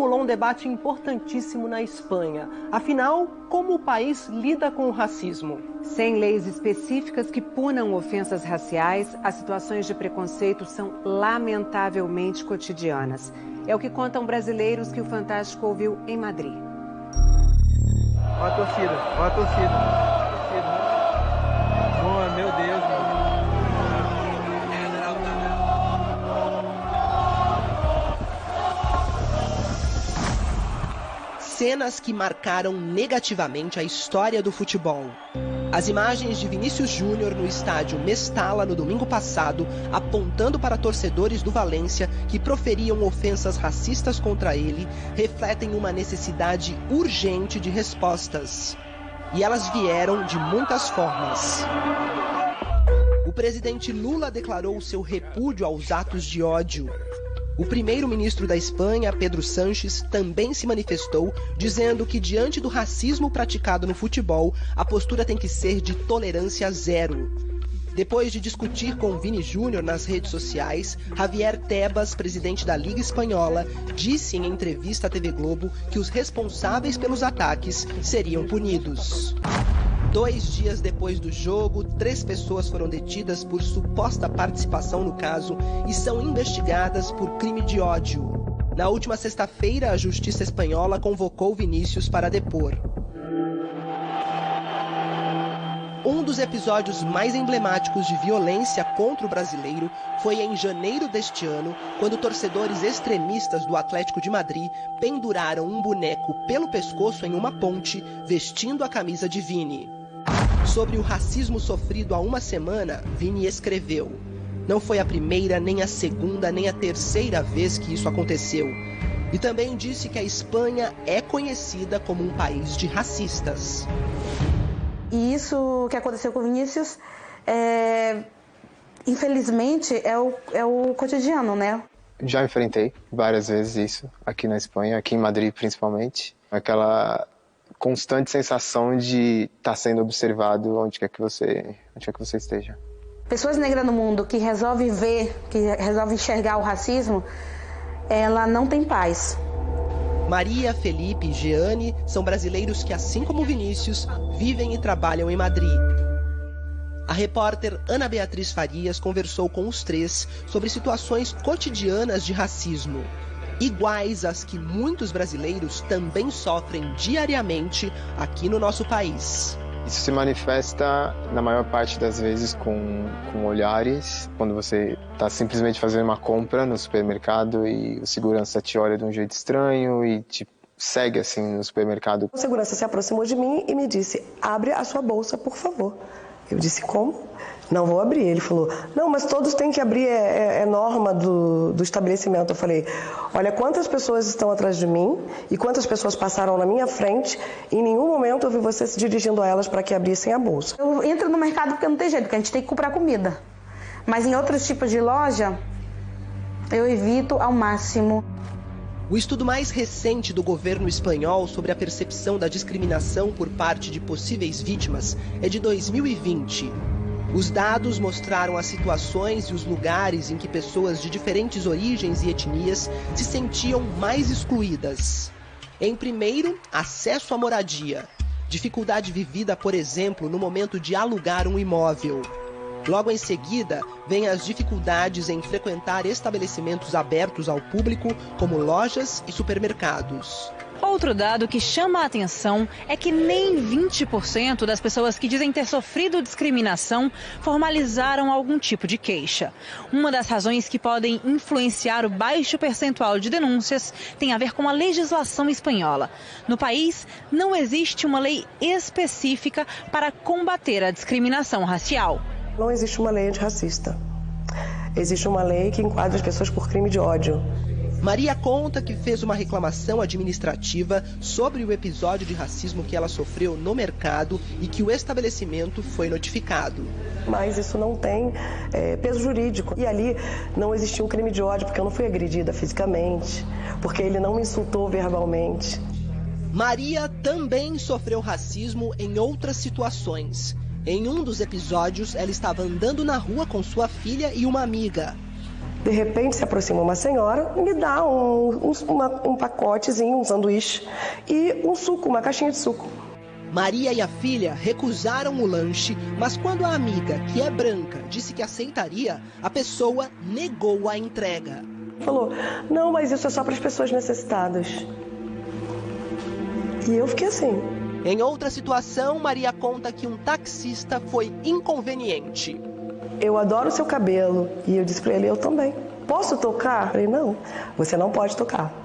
estimulou um debate importantíssimo na Espanha. Afinal, como o país lida com o racismo? Sem leis específicas que punam ofensas raciais, as situações de preconceito são lamentavelmente cotidianas. É o que contam brasileiros que o Fantástico ouviu em Madrid. Olha a torcida, olha a torcida. Oh, meu Deus, mano. Cenas que marcaram negativamente a história do futebol. As imagens de Vinícius Júnior no estádio Mestalla no domingo passado, apontando para torcedores do Valência que proferiam ofensas racistas contra ele, refletem uma necessidade urgente de respostas. E elas vieram de muitas formas. O presidente Lula declarou seu repúdio aos atos de ódio. O primeiro-ministro da Espanha, Pedro Sánchez, também se manifestou, dizendo que diante do racismo praticado no futebol, a postura tem que ser de tolerância zero. Depois de discutir com Vini Júnior nas redes sociais, Javier Tebas, presidente da Liga Espanhola, disse em entrevista à TV Globo que os responsáveis pelos ataques seriam punidos. 2 dias depois do jogo, 3 pessoas foram detidas por suposta participação no caso e são investigadas por crime de ódio. Na última sexta-feira, a Justiça Espanhola convocou Vinícius para depor. Um dos episódios mais emblemáticos de violência contra o brasileiro foi em janeiro deste ano, quando torcedores extremistas do Atlético de Madrid penduraram um boneco pelo pescoço em uma ponte, vestindo a camisa de Vini. Sobre o racismo sofrido há uma semana, Vini escreveu: "Não foi a primeira, nem a segunda, nem a terceira vez que isso aconteceu." E também disse que a Espanha é conhecida como um país de racistas. E isso que aconteceu com o Vinícius, infelizmente, é o cotidiano, né? Já enfrentei várias vezes isso aqui na Espanha, aqui em Madrid principalmente. Aquela constante sensação de estar sendo observado onde quer que você esteja. Pessoas negras no mundo que resolvem ver, que resolvem enxergar o racismo, ela não tem paz. Maria, Felipe e Jeane são brasileiros que, assim como Vinícius, vivem e trabalham em Madrid. A repórter Ana Beatriz Farias conversou com os 3 sobre situações cotidianas de racismo, iguais às que muitos brasileiros também sofrem diariamente aqui no nosso país. Isso se manifesta, na maior parte das vezes, com olhares. Quando você está simplesmente fazendo uma compra no supermercado e o segurança te olha de um jeito estranho e te segue assim no supermercado. O segurança se aproximou de mim e me disse: "Abre a sua bolsa, por favor." Eu disse: "Como?" "Não vou abrir." Ele falou: "Não, mas todos têm que abrir, é norma do estabelecimento." Eu falei: "Olha, quantas pessoas estão atrás de mim e quantas pessoas passaram na minha frente, e em nenhum momento eu vi você se dirigindo a elas para que abrissem a bolsa." Eu entro no mercado porque não tem jeito, porque a gente tem que comprar comida. Mas em outros tipos de loja, eu evito ao máximo. O estudo mais recente do governo espanhol sobre a percepção da discriminação por parte de possíveis vítimas é de 2020. Os dados mostraram as situações e os lugares em que pessoas de diferentes origens e etnias se sentiam mais excluídas. Em primeiro, acesso à moradia. Dificuldade vivida, por exemplo, no momento de alugar um imóvel. Logo em seguida, vêm as dificuldades em frequentar estabelecimentos abertos ao público, como lojas e supermercados. Outro dado que chama a atenção é que nem 20% das pessoas que dizem ter sofrido discriminação formalizaram algum tipo de queixa. Uma das razões que podem influenciar o baixo percentual de denúncias tem a ver com a legislação espanhola. No país, não existe uma lei específica para combater a discriminação racial. Não existe uma lei antirracista. Existe uma lei que enquadra as pessoas por crime de ódio. Maria conta que fez uma reclamação administrativa sobre o episódio de racismo que ela sofreu no mercado e que o estabelecimento foi notificado. Mas isso não tem peso jurídico. E ali não existia um crime de ódio, porque eu não fui agredida fisicamente, porque ele não me insultou verbalmente. Maria também sofreu racismo em outras situações. Em um dos episódios, ela estava andando na rua com sua filha e uma amiga. De repente se aproxima uma senhora e me dá um pacotezinho, um sanduíche e um suco, uma caixinha de suco. Maria e a filha recusaram o lanche, mas quando a amiga, que é branca, disse que aceitaria, a pessoa negou a entrega. Falou, não, mas isso é só para as pessoas necessitadas. E eu fiquei assim. Em outra situação, Maria conta que um taxista foi inconveniente. Eu adoro o seu cabelo. E eu disse para ele, eu também. Posso tocar? Eu falei, não, você não pode tocar.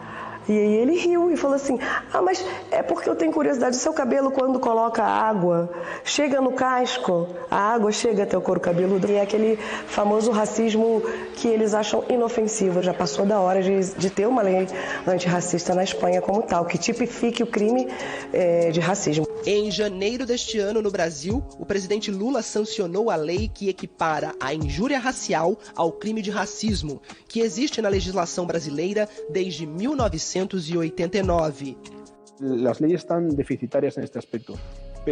E aí ele riu e falou assim, mas é porque eu tenho curiosidade, o seu cabelo quando coloca água, chega no casco, a água chega até o couro cabeludo. E é aquele famoso racismo que eles acham inofensivo. Já passou da hora de ter uma lei antirracista na Espanha como tal, que tipifique o crime de racismo. Em janeiro deste ano, no Brasil, o presidente Lula sancionou a lei que equipara a injúria racial ao crime de racismo, que existe na legislação brasileira desde 1989. As leis estão deficitárias neste aspecto.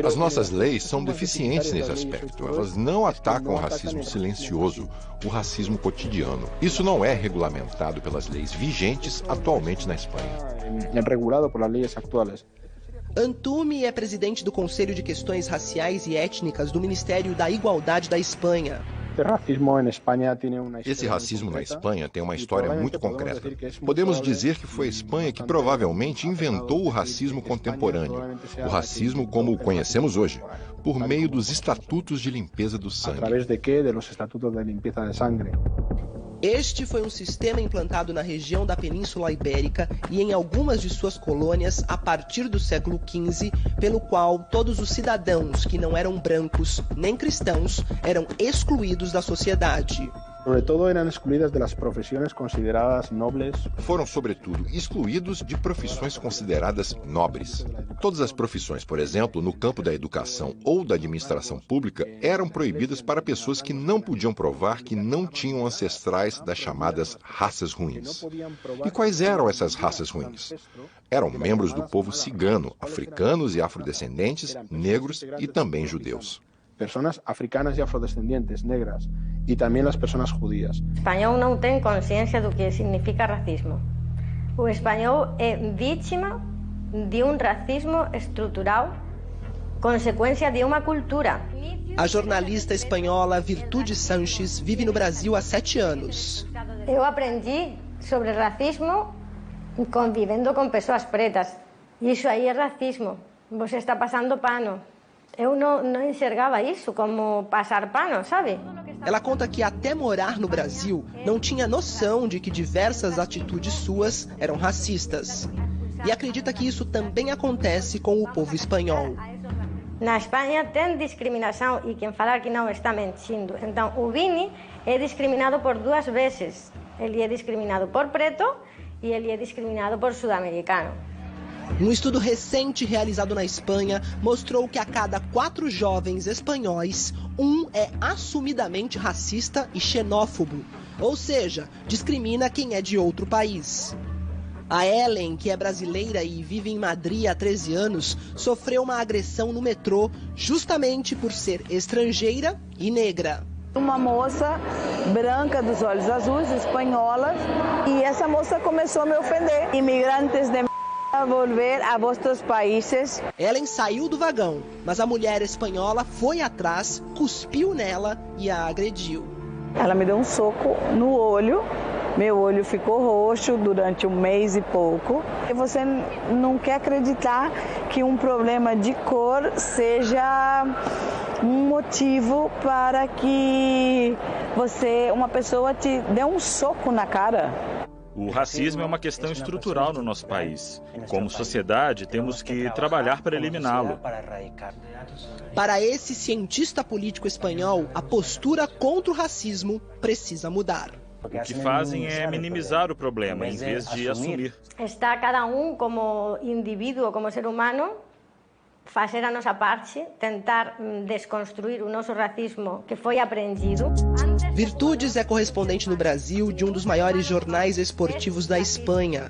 As nossas leis são deficientes nesse aspecto. Elas não atacam o racismo silencioso, o racismo cotidiano. Isso não é regulamentado pelas leis vigentes atualmente na Espanha. É regulado por as leis atuais. Antumi é presidente do Conselho de Questões Raciais e Étnicas do Ministério da Igualdade da Espanha. Esse racismo na Espanha tem uma história muito concreta. Podemos dizer que foi a Espanha que provavelmente inventou o racismo contemporâneo, o racismo como o conhecemos hoje, por meio dos estatutos de limpeza do sangue. Este foi um sistema implantado na região da Península Ibérica e em algumas de suas colônias a partir do século XV, pelo qual todos os cidadãos que não eram brancos nem cristãos eram excluídos da sociedade. Foram, sobretudo, excluídos de profissões consideradas nobres. Todas as profissões, por exemplo, no campo da educação ou da administração pública, eram proibidas para pessoas que não podiam provar que não tinham ancestrais das chamadas raças ruins. E quais eram essas raças ruins? Eram membros do povo cigano, africanos e afrodescendentes, negros e também judeus. Pessoas africanas e afrodescendentes, negras, e também as pessoas judias. O espanhol não tem consciência do que significa racismo. O espanhol é vítima de um racismo estrutural, consequência de uma cultura. A jornalista espanhola Virtude Sanches vive no Brasil há 7 anos. Eu aprendi sobre racismo convivendo com pessoas pretas. Isso aí é racismo. Você está passando pano. Eu não enxergava isso como passar pano, sabe? Ela conta que até morar no Brasil não tinha noção de que diversas atitudes suas eram racistas. E acredita que isso também acontece com o povo espanhol. Na Espanha tem discriminação e quem falar que não está mentindo. Então o Vini é discriminado por 2 vezes. Ele é discriminado por preto e ele é discriminado por sul-americano. Um estudo recente realizado na Espanha mostrou que a cada 4 jovens espanhóis, 1 é assumidamente racista e xenófobo, ou seja, discrimina quem é de outro país. A Ellen, que é brasileira e vive em Madrid há 13 anos, sofreu uma agressão no metrô justamente por ser estrangeira e negra. Uma moça branca dos olhos azuis, espanhola, e essa moça começou a me ofender. Imigrantes de volver a vossos países. Ellen saiu do vagão, mas a mulher espanhola foi atrás, cuspiu nela e a agrediu. Ela me deu um soco no olho, meu olho ficou roxo durante 1 mês e pouco. E você não quer acreditar que um problema de cor seja um motivo para que uma pessoa te dê um soco na cara. O racismo é uma questão estrutural no nosso país. Como sociedade, temos que trabalhar para eliminá-lo. Para esse cientista político espanhol, a postura contra o racismo precisa mudar. O que fazem é minimizar o problema, em vez de assumir. Está cada um como indivíduo, como ser humano, fazer a nossa parte, tentar desconstruir o nosso racismo que foi aprendido. Virtudes é correspondente no Brasil de um dos maiores jornais esportivos da Espanha.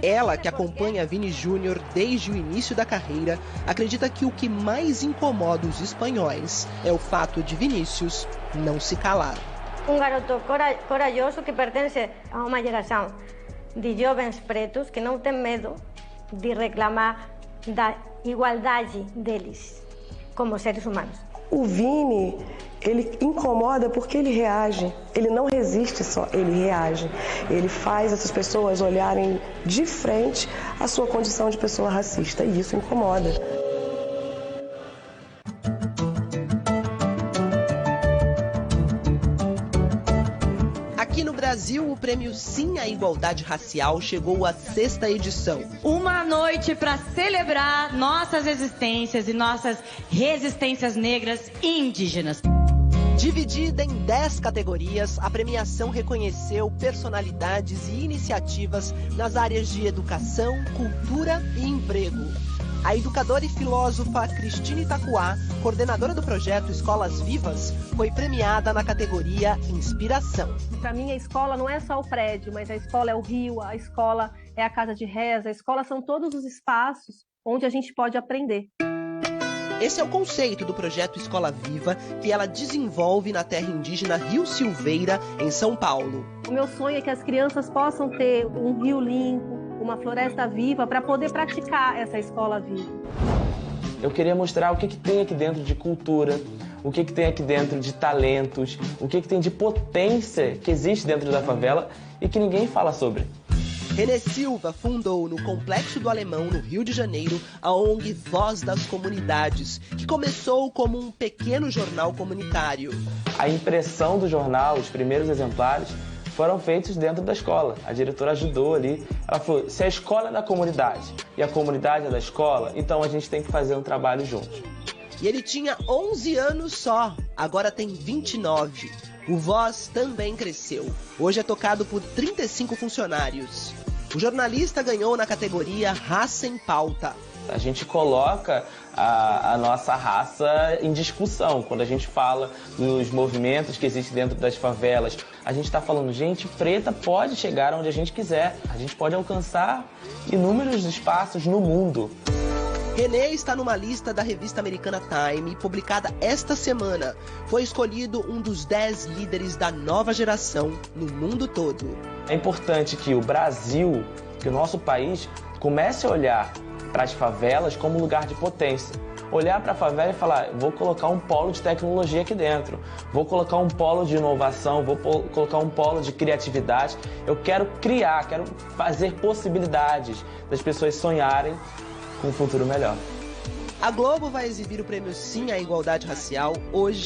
Ela, que acompanha Vini Júnior desde o início da carreira, acredita que o que mais incomoda os espanhóis é o fato de Vinícius não se calar. um garoto corajoso que pertence a uma geração de jovens pretos que não tem medo de reclamar da igualdade deles como seres humanos. O Vini, ele incomoda porque ele reage, ele não resiste só, ele reage. Ele faz essas pessoas olharem de frente a sua condição de pessoa racista e isso incomoda. Aqui no Brasil, o prêmio Sim à Igualdade Racial chegou à 6ª edição. Uma noite para celebrar nossas existências e nossas resistências negras e indígenas. Dividida em 10 categorias, a premiação reconheceu personalidades e iniciativas nas áreas de educação, cultura e emprego. A educadora e filósofa Cristina Itacuá, coordenadora do projeto Escolas Vivas, foi premiada na categoria Inspiração. Para mim, a escola não é só o prédio, mas a escola é o rio, a escola é a casa de reza, a escola são todos os espaços onde a gente pode aprender. Esse é o conceito do projeto Escola Viva, que ela desenvolve na terra indígena Rio Silveira, em São Paulo. O meu sonho é que as crianças possam ter um rio limpo, uma floresta viva, para poder praticar essa escola viva. Eu queria mostrar o que tem aqui dentro de cultura, o que tem aqui dentro de talentos, o que tem de potência que existe dentro da favela e que ninguém fala sobre. Renê Silva fundou no Complexo do Alemão, no Rio de Janeiro, a ONG Voz das Comunidades, que começou como um pequeno jornal comunitário. A impressão do jornal, os primeiros exemplares, foram feitos dentro da escola. A diretora ajudou ali. Ela falou, se a escola é da comunidade e a comunidade é da escola, então a gente tem que fazer um trabalho juntos. E ele tinha 11 anos só, agora tem 29. O Voz também cresceu. Hoje é tocado por 35 funcionários. O jornalista ganhou na categoria Raça em Pauta. A gente coloca a nossa raça em discussão. Quando a gente fala dos movimentos que existem dentro das favelas, a gente está falando, gente preta pode chegar onde a gente quiser. A gente pode alcançar inúmeros espaços no mundo. Renê está numa lista da revista americana Time, publicada esta semana. Foi escolhido um dos 10 líderes da nova geração no mundo todo. É importante que o Brasil, que o nosso país, comece a olhar para as favelas como lugar de potência. Olhar para a favela e falar, vou colocar um polo de tecnologia aqui dentro, vou colocar um polo de inovação, vou colocar um polo de criatividade. Eu quero criar, quero fazer possibilidades das pessoas sonharem com um futuro melhor. A Globo vai exibir o prêmio Sim à Igualdade Racial hoje,